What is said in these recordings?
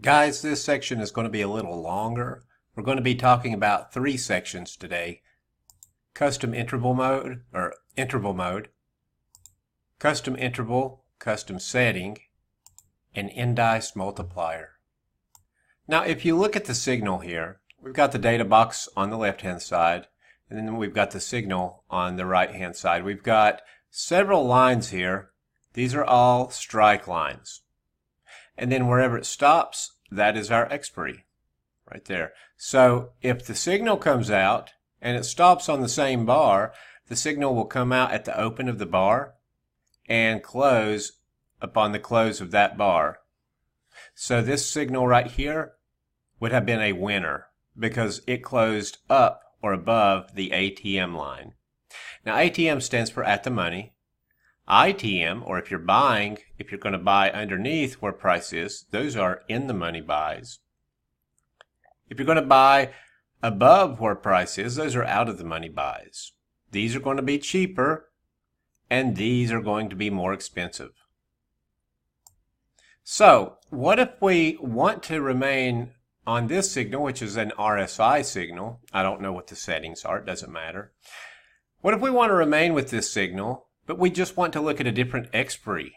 Guys, this section is going to be a little longer. We're going to be talking about three sections today. Custom interval mode, custom interval, custom setting, and indice multiplier. Now, if you look at the signal here, we've got the data box on the left-hand side, and then we've got the signal on the right-hand side. We've got several lines here. These are all strike lines. And then wherever it stops, that is our expiry right there. So if the signal comes out and it stops on the same bar, the signal will come out at the open of the bar and close upon the close of that bar. So this signal right here would have been a winner because it closed up or above the ATM line. Now ATM stands for at the money. ITM, or if you're going to buy underneath where price is, those are in the money buys. If you're going to buy above where price is, those are out of the money buys. These are going to be cheaper, and these are going to be more expensive. So, what if we want to remain on this signal, which is an RSI signal? I don't know what the settings are, it doesn't matter. What if we want to remain with this signal, but we just want to look at a different expiry?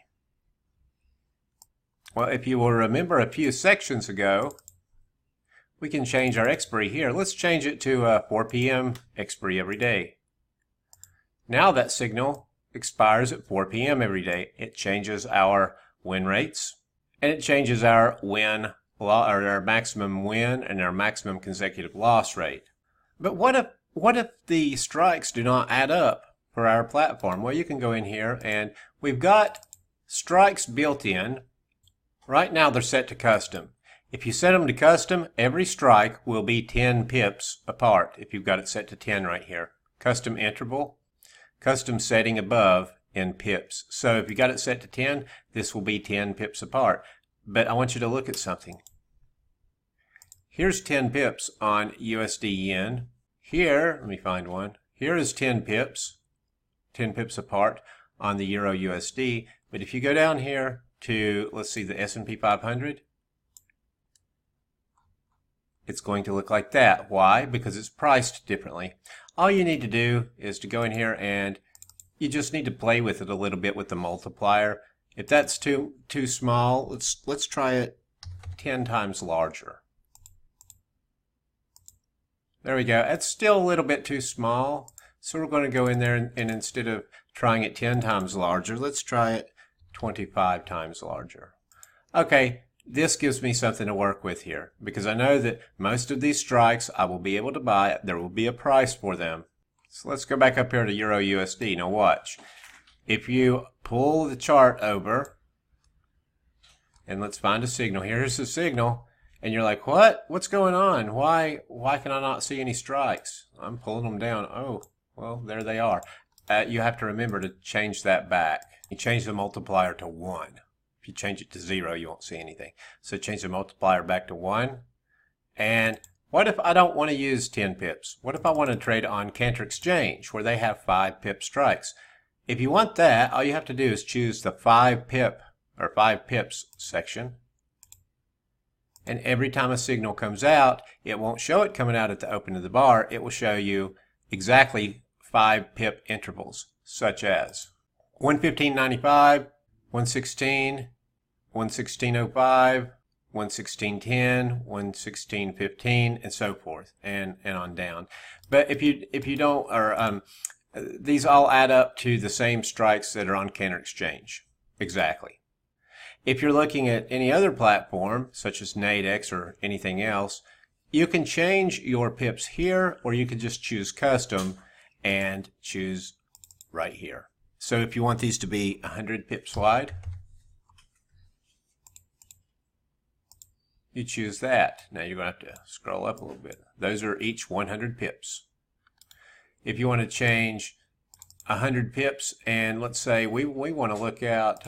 Well, if you will remember a few sections ago, we can change our expiry here. Let's change it to 4 p.m. expiry every day. Now that signal expires at 4 p.m. every day. It changes our win rates, and it changes our our maximum win and our maximum consecutive loss rate. But what if the strikes do not add up for our platform? Well, you can go in here and we've got strikes built in. Right now they're set to custom. If you set them to custom, every strike will be 10 pips apart if you've got it set to 10 right here. Custom interval, custom setting above in pips. So if you got it set to 10, this will be 10 pips apart. But I want you to look at something. Here's 10 pips on USD yen. Here, let me find one. Here is 10 pips. 10 pips apart on the Euro USD. But if you go down here to, let's see, the S&P 500, it's going to look like that. Why? Because it's priced differently. All you need to do is to go in here and you just need to play with it a little bit with the multiplier. If that's too small, let's try it 10 times larger. There we go. It's still a little bit too small. So we're going to go in there and instead of trying it 10 times larger, let's try it 25 times larger. Okay, this gives me something to work with here because I know that most of these strikes I will be able to buy. There will be a price for them. So let's go back up here to Euro USD. Now watch. If you pull the chart over and let's find a signal. Here's the signal. And you're like, what? What's going on? Why can I not see any strikes? I'm pulling them down. Oh. Well, there they are. You have to remember to change that back. You change the multiplier to 1. If you change it to 0, you won't see anything. So change the multiplier back to 1. And what if I don't want to use 10 pips? What if I want to trade on Cantor Exchange where they have 5 pip strikes? If you want that, all you have to do is choose the 5 pips section. And every time a signal comes out, it won't show it coming out at the open of the bar. It will show you exactly 5 pip intervals, such as 115.95, 116, 116.05, 116.10, 116.15, and so forth, and on down. But if you don't, or these all add up to the same strikes that are on Cantor Exchange, exactly. If you're looking at any other platform, such as Nadex or anything else, you can change your pips here, or you can just choose custom and choose right here. So if you want these to be 100 pips wide, you choose that. Now you're going to have to scroll up a little bit. Those are each 100 pips. If you want to change 100 pips, and let's say we want to look at,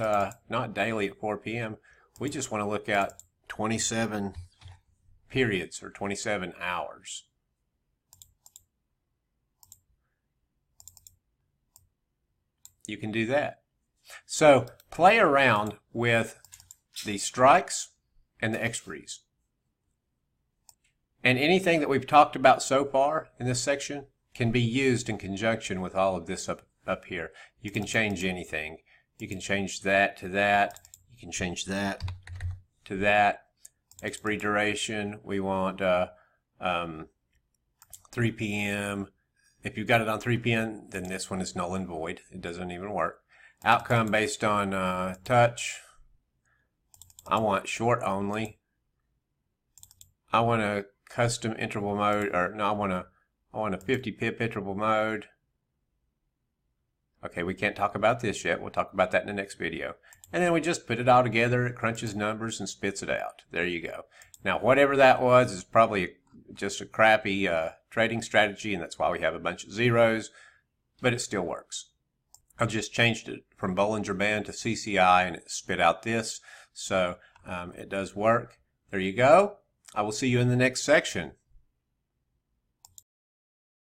not daily at 4 p.m., we just want to look at 27 periods or 27 hours. You can do that. So play around with the strikes and the expiries. And anything that we've talked about so far in this section can be used in conjunction with all of this up here. You can change anything. You can change that to that. You can change that to that. Expiry duration, we want 3 p.m. If you've got it on 3 p.m., then this one is null and void. It doesn't even work. Outcome based on touch. I want short only. I want a custom interval mode, or no, I want a 50 pip interval mode. Okay, we can't talk about this yet. We'll talk about that in the next video. And then we just put it all together. It crunches numbers and spits it out. There you go. Now, whatever that was is probably just a crappy trading strategy, and that's why we have a bunch of zeros, but it still works. I just changed it from Bollinger Band to CCI, and it spit out this. So it does work. There you go. I will see you in the next section.